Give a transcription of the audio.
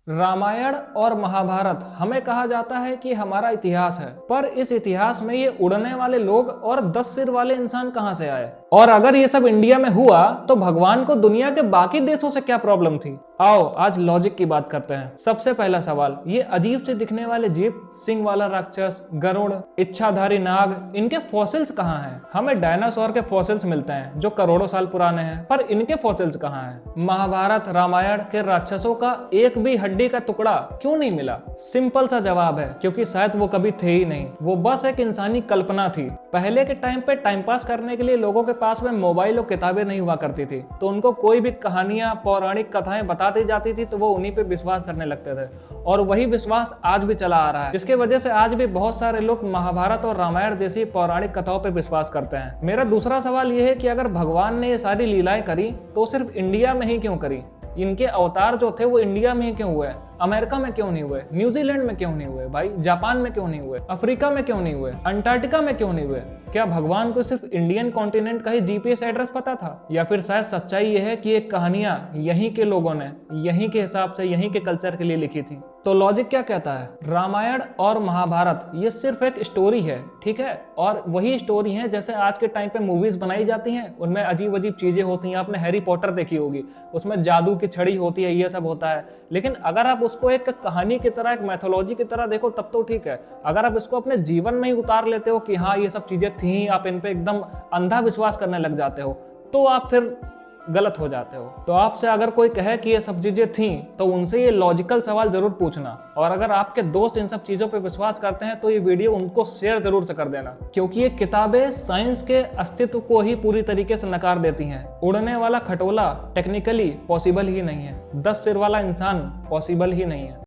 रामायण और महाभारत हमें कहा जाता है कि हमारा इतिहास है, पर इस इतिहास में ये उड़ने वाले लोग और 10 सिर वाले इंसान कहां से आए? और अगर ये सब इंडिया में हुआ तो भगवान को दुनिया के बाकी देशों से क्या प्रॉब्लम थी? आओ आज लॉजिक की बात करते हैं। सबसे पहला सवाल, ये अजीब से दिखने वाले जीव, सिंह वाला राक्षस, गरुड़, इच्छाधारी नाग, इनके फॉसिल्स कहाँ हैं? हमें डायनासोर के फॉसिल्स मिलते हैं जो करोड़ों साल पुराने हैं, पर इनके फॉसिल्स कहाँ हैं? महाभारत रामायण के राक्षसों का एक भी हड्डी का टुकड़ा क्यों नहीं मिला? सिंपल सा जवाब है, क्योंकि शायद वो कभी थे ही नहीं, वो बस एक इंसानी कल्पना थी। पहले के टाइम पे टाइम पास करने के लिए लोगों के पास में मोबाइल और किताबें नहीं हुआ करती थी, तो उनको कोई भी कहानियां, पौराणिक कथाएं बता दी जाती थी तो वो उन्हीं पे विश्वास करने लगते थे, और वही विश्वास आज भी चला आ रहा है, जिसके वजह से आज भी बहुत सारे लोग महाभारत और रामायण जैसी पौराणिक कथाओं पे विश्वास करते हैं। मेरा दूसरा सवाल यह है कि अगर भगवान ने ये सारी लीलाएं करी तो सिर्फ इंडिया में ही क्यों करी? इनके अवतार जो थे वो इंडिया में ही क्यों हुए? अमेरिका में क्यों नहीं हुए? न्यूजीलैंड में क्यों नहीं हुए? भाई जापान में क्यों नहीं हुए? अफ्रीका में क्यों नहीं हुए? अंटार्कटिका में क्यों नहीं हुए? क्या भगवान को सिर्फ इंडियन कॉन्टिनेंट का ही जीपीएस एड्रेस पता था? या फिर शायद सच्चाई यह है कि ये कहानियां यहीं के लोगों ने यहीं के हिसाब से यहीं के कल्चर के लिए लिखी थी? तो लॉजिक क्या कहता है? रामायण और महाभारत ये सिर्फ एक स्टोरी है, ठीक है, और वही स्टोरी है जैसे आज के टाइम पे मूवीज बनाई जाती हैं, उनमें अजीब अजीब चीजें होती हैं। आपने हैरी पॉटर देखी होगी, उसमें जादू की छड़ी होती है, ये सब होता है। लेकिन अगर आप उसको एक कहानी की तरह, एक मैथोलॉजी की तरह देखो तब तो ठीक है। अगर आप इसको अपने जीवन में ही उतार लेते हो कि हाँ ये सब चीजें थी, आप इन पे एकदम अंधा विश्वास करने लग जाते हो, तो आप फिर गलत हो जाते हो। तो आपसे अगर कोई कहे कि ये सब चीजें थी तो उनसे ये लॉजिकल सवाल जरूर पूछना, और अगर आपके दोस्त इन सब चीजों पे विश्वास करते हैं तो ये वीडियो उनको शेयर जरूर से कर देना, क्योंकि ये किताबें साइंस के अस्तित्व को ही पूरी तरीके से नकार देती हैं। उड़ने वाला खटोला टेक्निकली पॉसिबल ही नहीं है, 10 सिर वाला इंसान पॉसिबल ही नहीं है।